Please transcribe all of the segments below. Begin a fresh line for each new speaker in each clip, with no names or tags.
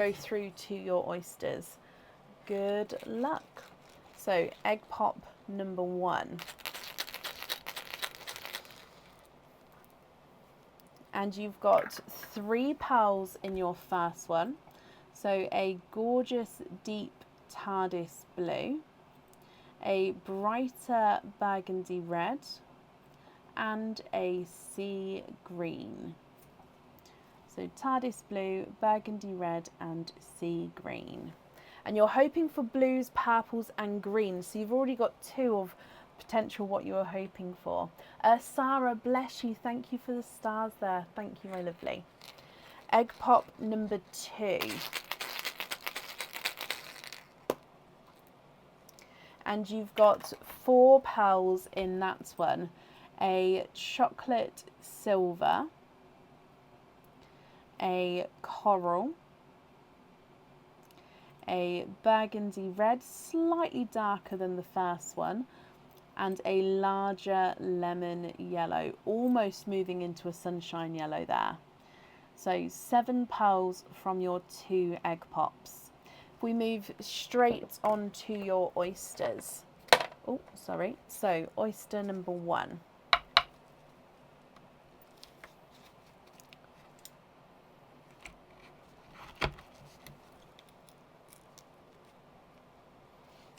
Go through to your oysters. Good luck. So egg pop number 1. And you've got 3 pearls in your first one. So a gorgeous deep TARDIS blue, a brighter burgundy red, and a sea green. So TARDIS blue, burgundy red, and sea green. And you're hoping for blues, purples, and greens. So you've already got 2 of potential what you were hoping for. Sarah, bless you. Thank you for the stars there. Thank you, my lovely. Egg pop number 2. And you've got 4 pearls in that one. A chocolate silver, a coral, a burgundy red, slightly darker than the first one, and a larger lemon yellow, almost moving into a sunshine yellow there. So 7 pearls from your 2 egg pops. If we move straight on to your oysters. Oh, sorry. So oyster number 1.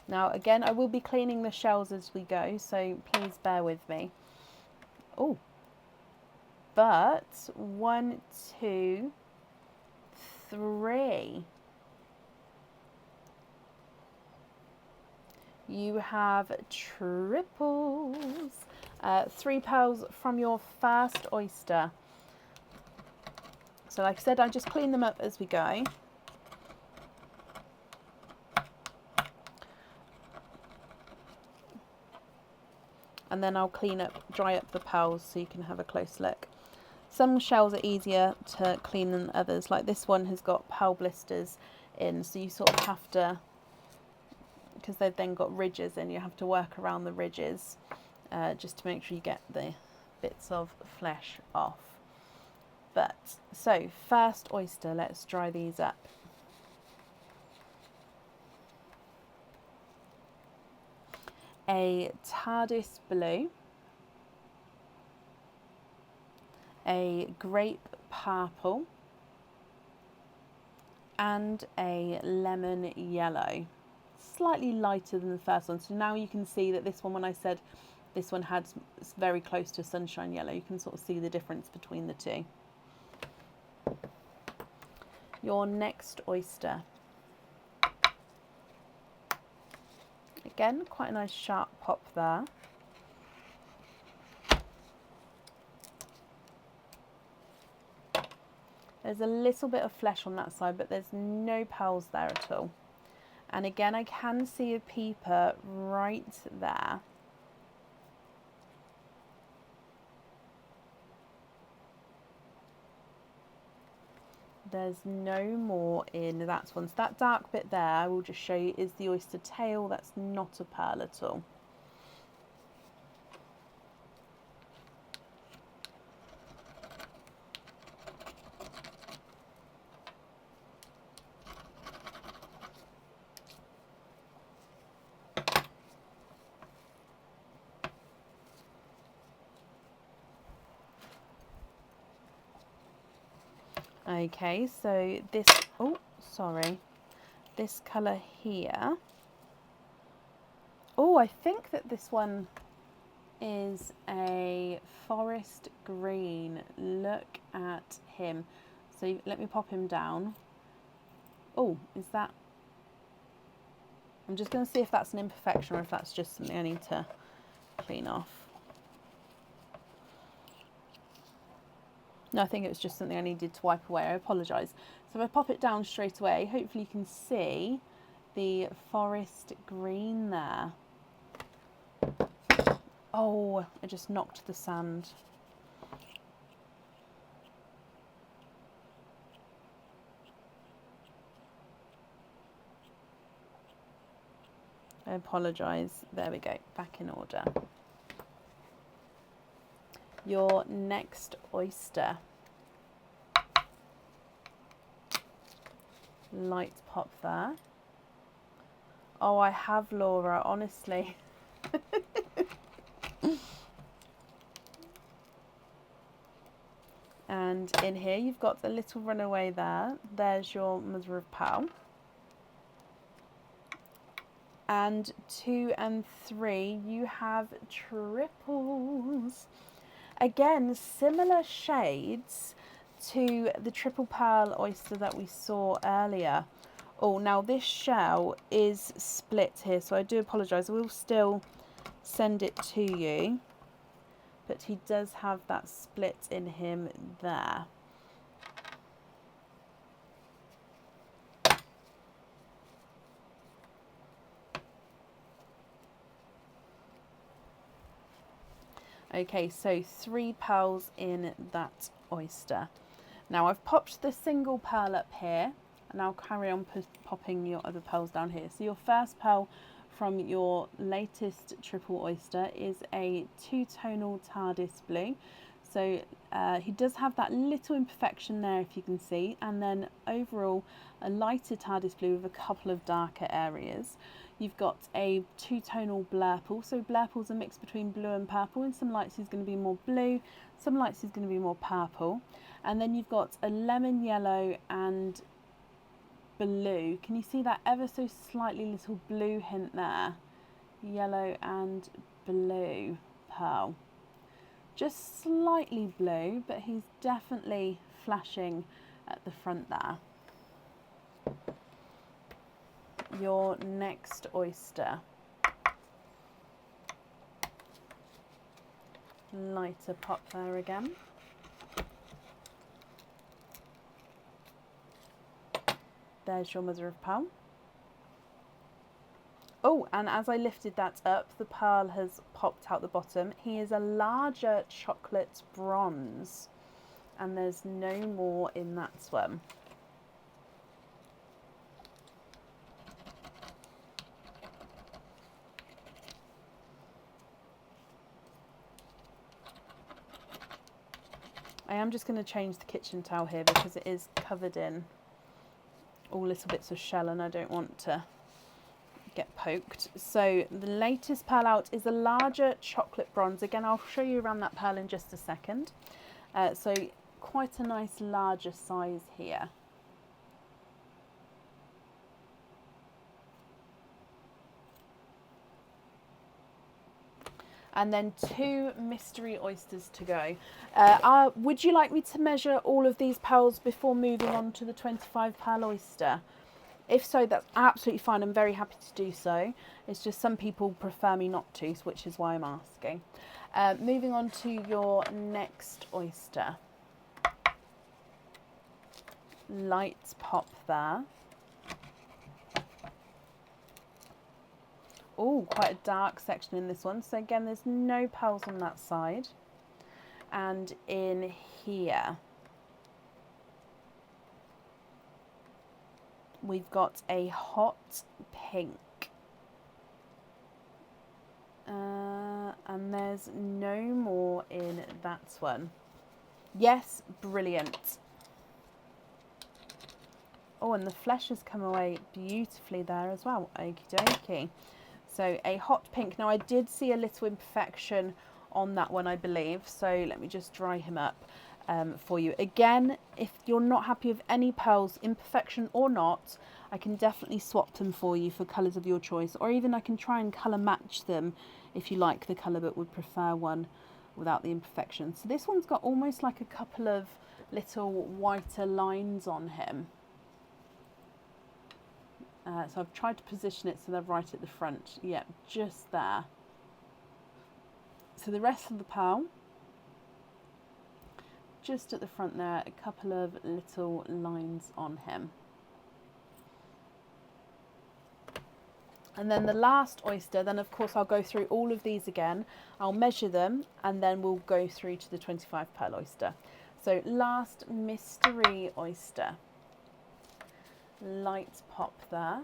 Now, again, I will be cleaning the shells as we go, so please bear with me. Oh, but 1, 2, 3. You have triples. 3 pearls from your first oyster. So like I said, I just clean them up as we go. And then I'll dry up the pearls so you can have a close look. Some shells are easier to clean than others. Like this one has got pearl blisters in, so you sort of have to, because they've then got ridges and you have to work around the ridges just to make sure you get the bits of flesh off. But, so first oyster, let's dry these up. A TARDIS blue, a grape purple, and a lemon yellow. Slightly lighter than the first one. So now you can see that this one, when I said this one had very close to sunshine yellow, you can sort of see the difference between the 2. Your next oyster. Again, quite a nice sharp pop there. There's a little bit of flesh on that side, but there's no pearls there at all. And again, I can see a peeper right there. There's no more in that one. So that dark bit there, I will just show you, is the oyster tail. That's not a pearl at all. Okay, so this, oh, sorry, this colour here. Oh, I think that this one is a forest green. Look at him. So let me pop him down. Oh, is that, I'm just going to see if that's an imperfection or if that's just something I need to clean off. No, I think it was just something I needed to wipe away. I apologise. So if I pop it down straight away, hopefully you can see the forest green there. Oh, I just knocked the sand. I apologise. There we go, back in order. Your next oyster. Light pop there. Oh, I have, Laura, honestly. And in here you've got a little runaway there. There's your mother of pearl. And 2 and 3, you have triples. Again, similar shades to the triple pearl oyster that we saw earlier. Oh, now this shell is split here, so I do apologise. I will still send it to you, but he does have that split in him there. Okay, so 3 pearls in that oyster. Now I've popped the single pearl up here, and I'll carry on popping your other pearls down here. So your first pearl from your latest triple oyster is a 2-tonal TARDIS blue. So he does have that little imperfection there, if you can see, and then overall a lighter TARDIS blue with a couple of darker areas. You've got a 2-tonal blurple, so blurple's a mix between blue and purple. In some lights he's going to be more blue, some lights he's going to be more purple. And then you've got a lemon yellow and blue. Can you see that ever so slightly little blue hint there? Yellow and blue pearl. Just slightly blue, but he's definitely flashing at the front there. Your next oyster. Lighter pop there again. There's your mother of pearl. Oh, and as I lifted that up, the pearl has popped out the bottom. He is a larger chocolate bronze, and there's no more in that one. I am just going to change the kitchen towel here because it is covered in all little bits of shell and I don't want to get poked. So the latest pearl out is a larger chocolate bronze. Again, I'll show you around that pearl in just a second. So quite a nice larger size here. And then 2 mystery oysters to go. Would you like me to measure all of these pearls before moving on to the 25 pearl oyster? If so, that's absolutely fine. I'm very happy to do so. It's just some people prefer me not to, which is why I'm asking. Moving on to your next oyster. Light pop there. Oh, quite a dark section in this one. So again, there's no pearls on that side. And in here, we've got a hot pink. And there's no more in that one. Yes, brilliant. Oh, and the flesh has come away beautifully there as well. Okie dokie. So a hot pink. Now I did see a little imperfection on that one, I believe. So let me just dry him up for you. Again, if you're not happy with any pearls, imperfection or not, I can definitely swap them for you for colours of your choice. Or even I can try and colour match them if you like the colour but would prefer one without the imperfection. So this one's got almost like a couple of little whiter lines on him. So I've tried to position it so they're right at the front. Yep, just there. So the rest of the pearl, just at the front there, a couple of little lines on him. And then the last oyster, then of course I'll go through all of these again. I'll measure them and then we'll go through to the 25 pearl oyster. So last mystery oyster. Light pop there.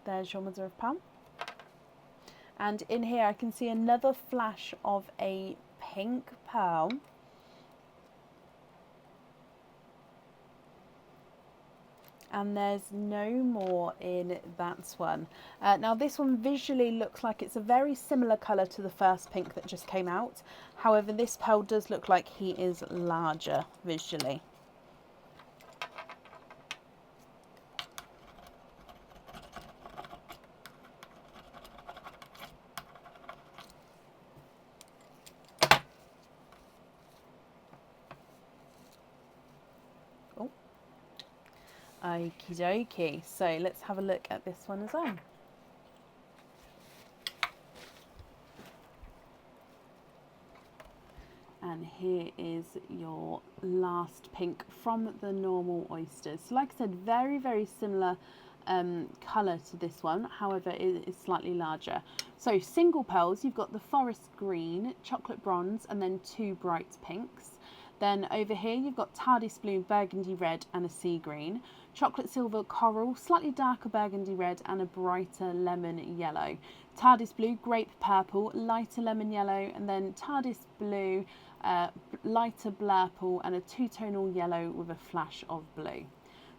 There's your mother of pearl. And in here I can see another flash of a pink pearl. And there's no more in that one. Now this one visually looks like it's a very similar colour to the first pink that just came out. However, this pearl does look like he is larger visually. Oh, okie dokie. So let's have a look at this one as well. And here is your last pink from the normal oysters. So like I said, very, very similar colour to this one, however it is slightly larger. So single pearls, you've got the forest green, chocolate bronze, and then 2 bright pinks. Then over here you've got Tardis blue, burgundy red, and a sea green. Chocolate silver coral, slightly darker burgundy red, and a brighter lemon yellow. Tardis blue, grape purple, lighter lemon yellow, and then Tardis blue, lighter blurple, and a 2-tonal yellow with a flash of blue.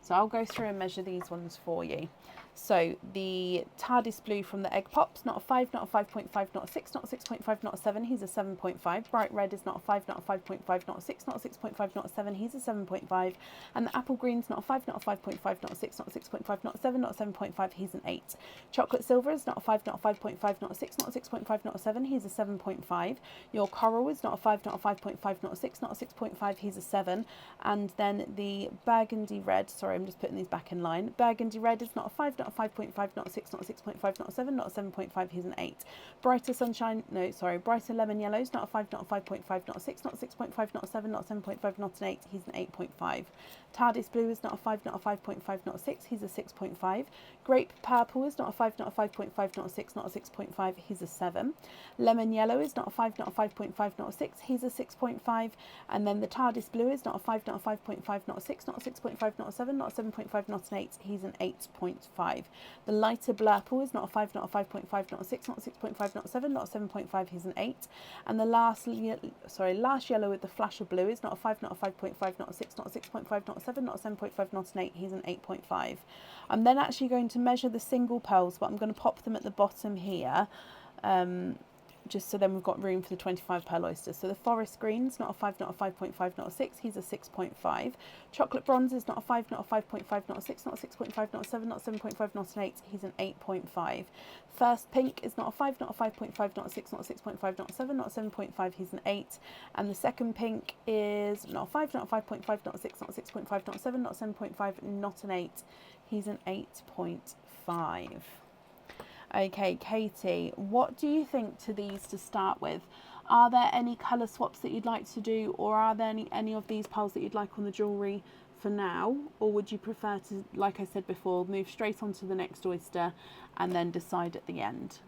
So I'll go through and measure these ones for you. So the Tardis blue from the egg pops, not a 5, not a 5.5, not a 6, not a 6.5, not a 7, he's a 7.5. Bright red is not a 5, not a 5.5, not a 6, not a 6.5, not a 7, he's a 7.5. And the apple green's not a 5, not a 5.5, not a 6, not a 6.5, not a 7, not a 7.5, he's an 8. Chocolate silver is not a 5, not a 5.5, not a 6, not a 6.5, not a 7, he's a 7.5. Your coral is not a 5, not a 5.5, not a 6, not a 6.5, he's a 7. And then the burgundy red, sorry, I'm just putting these back in line. Burgundy red is not a 5, not a 5.5, not a 6, not a 6.5, not a 7, not a 7.5, he's an 8. Brighter lemon yellow is not a 5, not a 5.5, not a 6, not a 6.5, not a 7, not a 7.5, not an 8, he's an 8.5. Tardis blue is not a 5, not a 5.5, not a 6, he's a 6.5. Grape purple is not a 5, not a 5.5, not a 6, not a 6.5, he's a 7. Lemon yellow is not a 5, not a 5.5, not a 6, he's a 6.5. And then the Tardis blue is not a 5, not a 5.5, not a 6, not a 6.5, not a 7, not a 7.5, not an 8, he's an 8.5. The lighter blurple is not a 5, not a 5.5, not a 6, not a 6.5, not a 7, not a 7.5, he's an 8. And the last yellow with the flash of blue is not a 5, not a 5.5, not a 6, not a 6.5, not a 7, not a 7.5, not an 8, he's an 8.5. I'm then actually going to measure the single pearls, but I'm going to pop them at the bottom here. Just so then we've got room for the 25 pearl oysters. So the forest green's not a 5, not a 5.5, not a 6, he's a 6.5. Chocolate bronze is not a 5, not a 5.5, not a 6, not a 6.5, not a 7, not a 7.5, not an 8, he's an 8.5. First pink is not a 5, not a 5.5, not a 6, not a 6.5, not a 7, not a 7.5, he's an 8. And the second pink is not a 5, not a 5.5, not a 6, not a 6.5, not a 7, not a 7.5, not an 8, he's an 8.5. Okay, Katie, what do you think to these to start with? Are there any colour swaps that you'd like to do, or are there any of these pearls that you'd like on the jewellery for now? Or would you prefer to, like I said before, move straight on to the next oyster and then decide at the end?